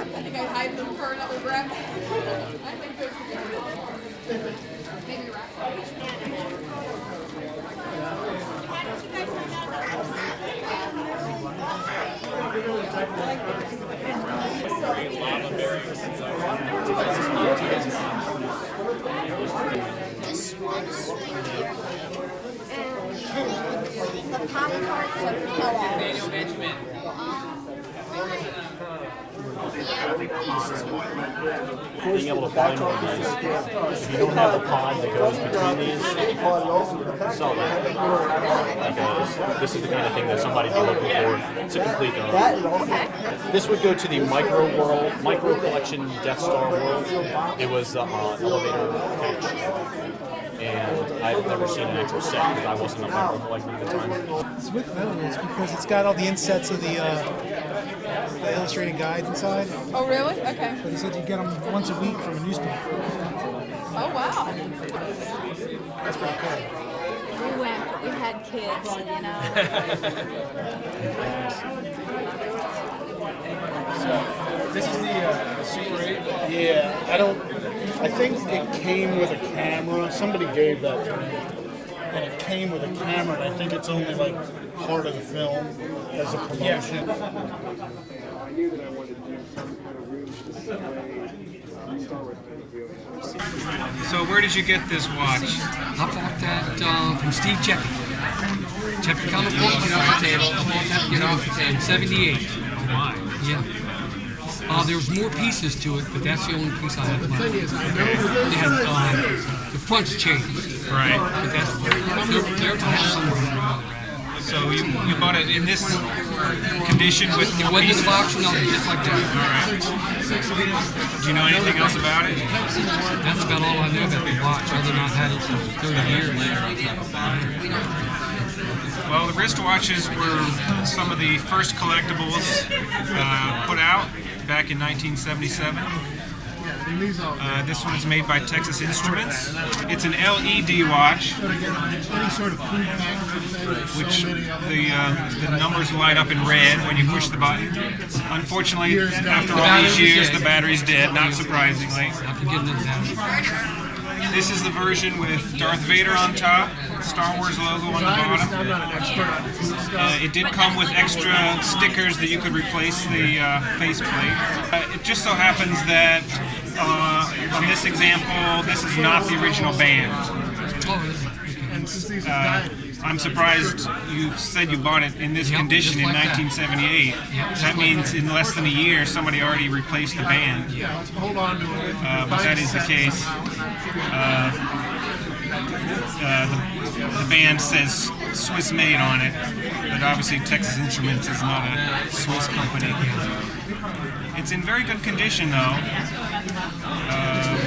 think I'd hide them for another breath. I think those would be good. Maybe wrap. This one's sweet. And the Pop-Tarts are Kellogg's. Daniel Benjamin. Being able to find one is, if you don't have the pod that goes between these, so this is the kind of thing that somebody would be looking for to complete their own. This would go to the micro collection Death Star world. It was the elevator patch. And I've never seen an actual set because I wasn't a micro collector at the time. It's with those because it's got all the insets of the illustrated guides inside. Oh, really? Okay. But he said you get them once a week from a newspaper. Oh, wow. That's pretty cool. We went, but we had kids, you know. This is the Super 8? Yeah, I think it came with a camera. Somebody gave that to me. And it came with a camera, and I think it's only like part of the film as a promotion. So where did you get this watch? I bought that from Steve Jeppy. Jeppy California, get off the table. I bought that, get off the table. 78. Oh my. Yeah. There was more pieces to it, but that's the only piece I had left. They had, the front's changed. Right. But that's, they're somewhere. So you bought it in this condition with It no wasn't in pieces? the box, no, just like that. Alright. Do you know anything else about it? That's about all I know about the watch, other than I've had it for 30 years. Well, the wristwatches were some of the first collectibles put out back in 1977. This one is made by Texas Instruments. It's an LED watch, which the numbers light up in red when you push the button. Unfortunately, after all these years, the battery's dead, not surprisingly. I can get into that. This is the version with Darth Vader on top, Star Wars logo on the bottom. It did come with extra stickers that you could replace the faceplate. It just so happens that on this example, this is not the original band. I'm surprised you said you bought it in this condition in 1978. That means in less than a year, somebody already replaced the band. But that is the case. The band says Swiss made on it, but obviously Texas Instruments is not a Swiss company. It's in very good condition though.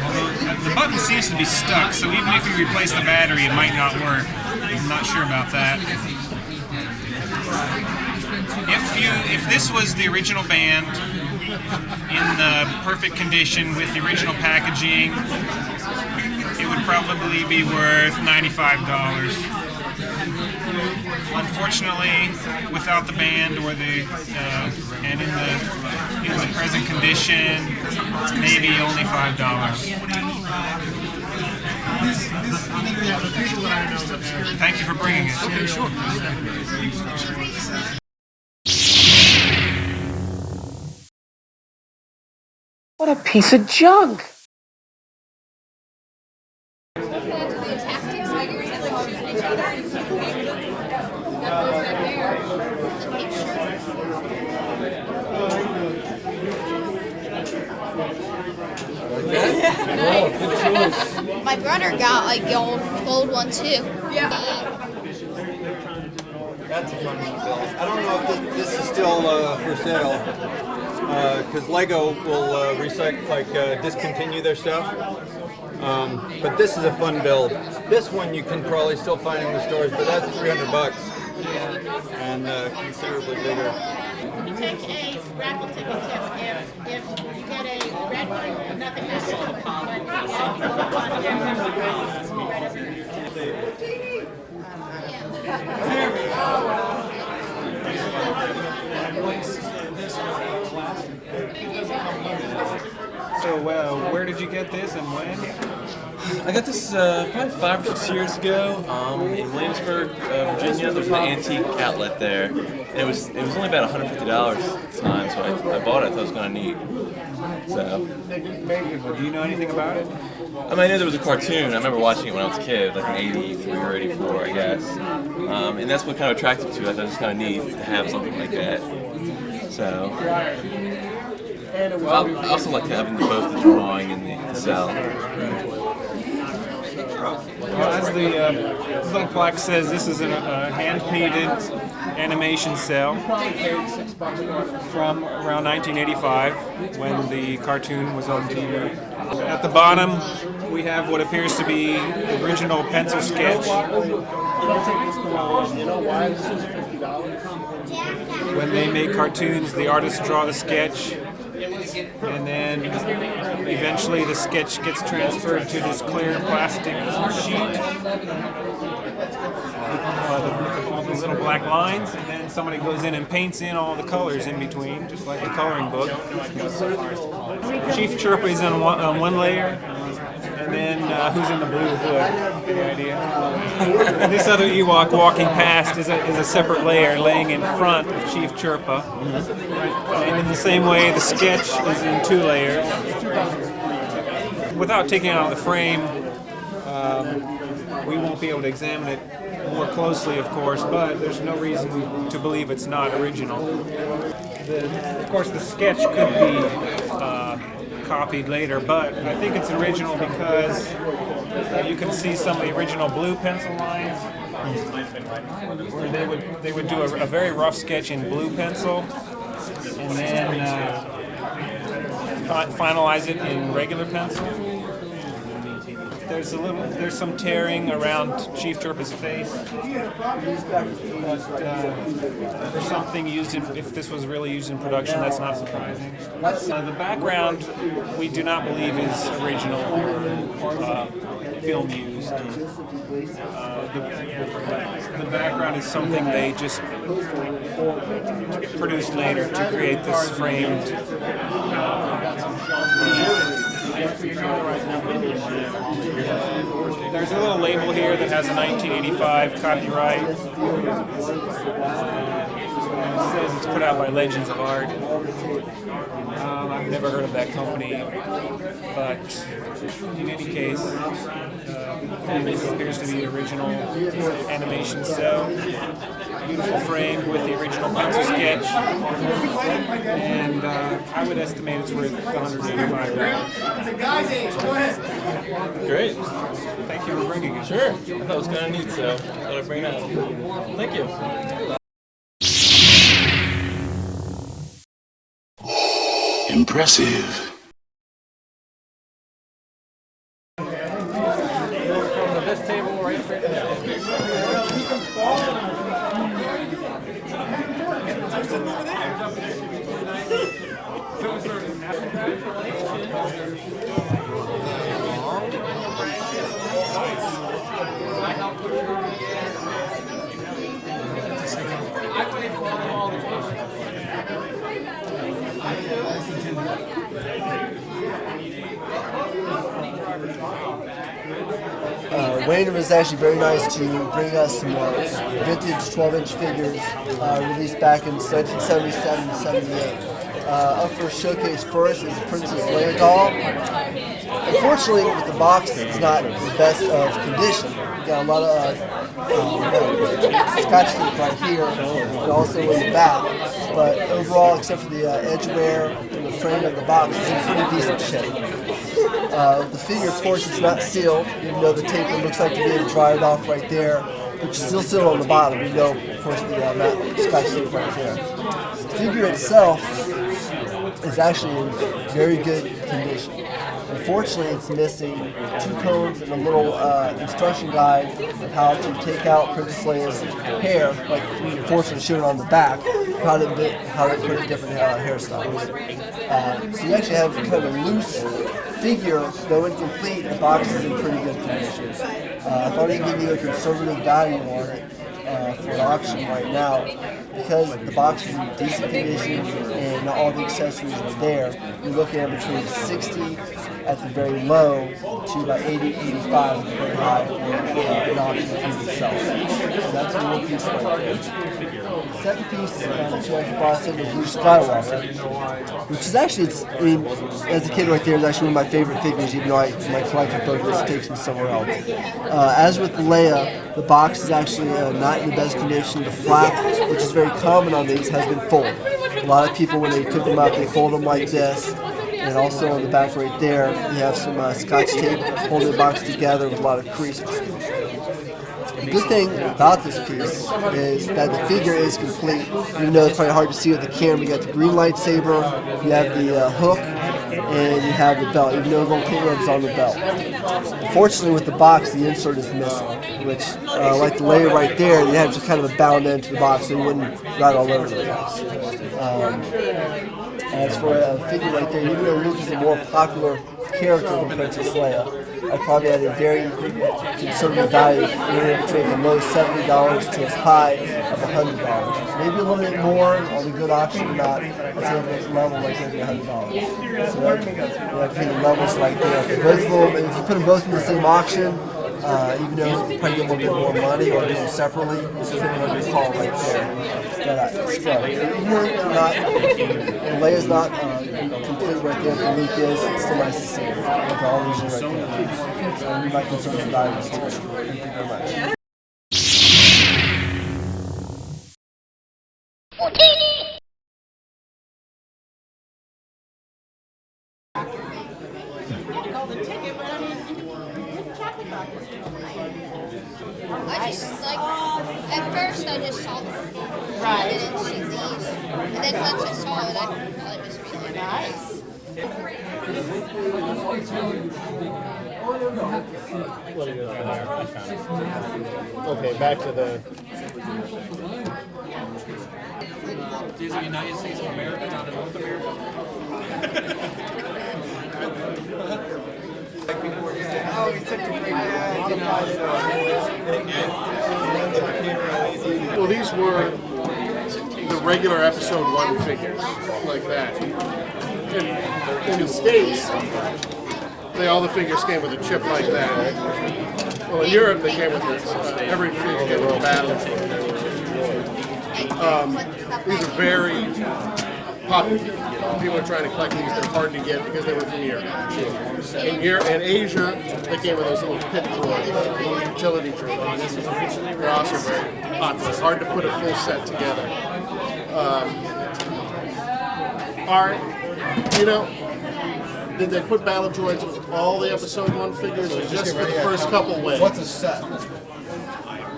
Although the button seems to be stuck, so even if you replace the battery, it might not work. I'm not sure about that. If this was the original band in the perfect condition with the original packaging, it would probably be worth $95. Unfortunately, without the band or the and in the present condition, maybe only $5. Thank you for bringing it. Okay, sure. What a piece of junk! My brother got like the gold one too. Yeah. That's a fun one, Bill. I don't know if this is still for sale, because Lego will discontinue their stuff. But this is a fun build. This one you can probably still find in the stores, but that's $300 and considerably bigger. You take a raffle ticket tip. If you get a red one, nothing has to come on it. So, where did you get this and when? I got this probably 5 or 6 years ago in Williamsburg, Virginia. There's an antique outlet there. And it was only about $150 at the time, so I bought it. I thought it was kind of neat. So, do you know anything about it? I mean, I knew there was a cartoon. I remember watching it when I was a kid, like in '83 or '84, I guess. And that's what kind of attracted me to it. I thought it was kind of neat to have something like that. So, I also like having both the drawing and the cell. Well, as the little plaque says, this is a hand-painted animation cell from around 1985 when the cartoon was on TV. At the bottom, we have what appears to be the original pencil sketch. When they make cartoons, the artists draw the sketch, and then eventually the sketch gets transferred to this clear plastic sheet with all these little black lines, and then somebody goes in and paints in all the colors in between, just like a coloring book. Chief Chirpa is on one layer, and then who's in the blue hood? Any idea? And this other Ewok walking past is a separate layer laying in front of Chief Chirpa. And in the same way, the sketch is in 2 layers. Without taking it out of the frame, we won't be able to examine it more closely, of course, but there's no reason to believe it's not original. Of course, the sketch could be copied later, but I think it's original because you can see some of the original blue pencil lines where they would do a very rough sketch in blue pencil and then finalize it in regular pencil. There's some tearing around Chief Chirpa's face, but for something used if this was really used in production, that's not surprising. The background we do not believe is original film used. The background is something they just produced later to create this framed. There's a little label here that has a 1985 copyright. It says it's put out by Legends of Art. I've never heard of that company, but in any case, this appears to be the original animation cell. Beautiful frame with the original pencil sketch, and I would estimate it's worth $185. Great. Thank you for bringing it. Sure. I thought it was kind of neat, so I thought I'd bring it up. Thank you. Impressive. This table right straight to Wayne was actually very nice to bring us some vintage 12-inch figures released back in 1977-78. Up for showcase first is Princess Leia doll. Unfortunately, with the box, it's not the best of condition. You got a lot of scotch tape right here and also in the back. But overall, except for the edgeware and the frame of the box, it's in pretty decent shape. The figure, of course, is not sealed, even though the tape looks like to be dried off right there, which is still sealed on the bottom. You know, of course, the matte scotch tape right there. The figure itself is actually in very good condition. Unfortunately, it's missing 2 cones and a little instruction guide of how to take out Princess Leia's hair, like unfortunately shown on the back, how to put in different hairstyles. So you actually have kind of a loose figure, though incomplete. The box is in pretty good condition. I thought I'd give you a conservative value on it for an auction right now. because the box is in decent condition and not all the accessories are there, you're looking at between 60 at the very low to about 80, 85 at the very high for an option if you would sell it. So that's one piece right there. The second piece that you actually brought in was Luke Skywalker, which is actually, I mean, as a kid right there, is actually one of my favorite figures, even though my collection focus takes me somewhere else. As with Leia, the box is actually not in the best condition. The flap, which is very common on these, has been folded. A lot of people, when they cook them up, they fold them like this. And also on the back right there, you have some Scotch tape holding the box together with a lot of creases. The good thing about this piece is that the figure is complete. Even though it's probably hard to see with the camera, you got the green lightsaber, you have the hook, and you have the belt, even though the little paint rub's on the belt. Unfortunately, with the box, the insert is missing, which, like the layer right there, you have just kind of a bound end to the box so you wouldn't ride all over the place. As for a figure right there, even though Luke is a more popular character than Princess Leia, I probably had a very conservative value, anywhere between the low $70 to as high of $100. Maybe a little bit more on the good auction, not at the level like maybe $100. So that kind of levels right there. For both of them, if you put them both in the same auction, even though you probably get a little bit more money or do them separately, this is what you call right there. Leia's not complete right there, but Luke is. It's still nice to see it. With all these right there. So we might consider the values too. Thank you very much. I just like at first I just saw them. Right. I didn't see these. And then once I saw it, I thought it was really nice. Okay, back to the. These are United States of America, not in North America. Well, these were the regular episode 1 figures, like that. In the States, all the figures came with a chip like that. Well, in Europe, they came with this. Every figure came with a battle chip. These are very popular. People are trying to collect these. They're hard to get because they were from Europe. In Asia, they came with those little pit droids, little utility droids. They're also very popular. It's hard to put a full set together. Did they put battle droids with all the episode 1 figures or just for the first couple waves? What's a set? I'm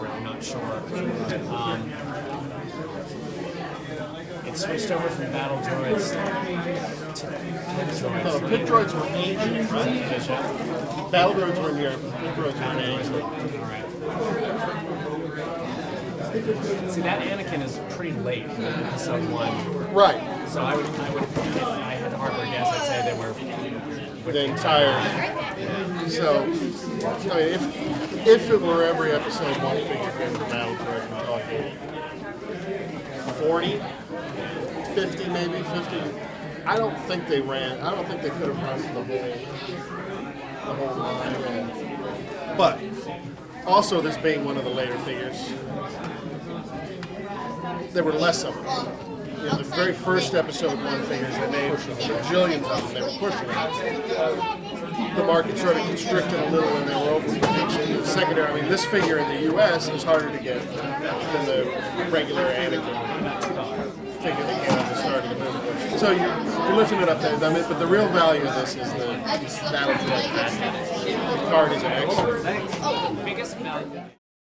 really not sure. It switched over from battle droids to pit droids. No, pit droids were Asian, right? Battle droids were in Europe. Pit droids were in Asia. See, that Anakin is pretty late in episode 1. Right. So I would, if I had to hardware guess, I'd say they were the entire. So, I mean, if it were every episode 1 figure in the battle droid, we're talking 40, 50, maybe 50. I don't think they could have run for the whole line. But also, this being one of the later figures, there were less of them. The very first episode 1 figures, they made bajillions of them. They were pushing it. The market sort of constricted a little and they were overproducing. Secondary, I mean, this figure in the U.S. is harder to get than the regular Anakin figure that came at the start of the movie. So you're lifting it up there, but the real value of this is the battle droid package. The card is an extra.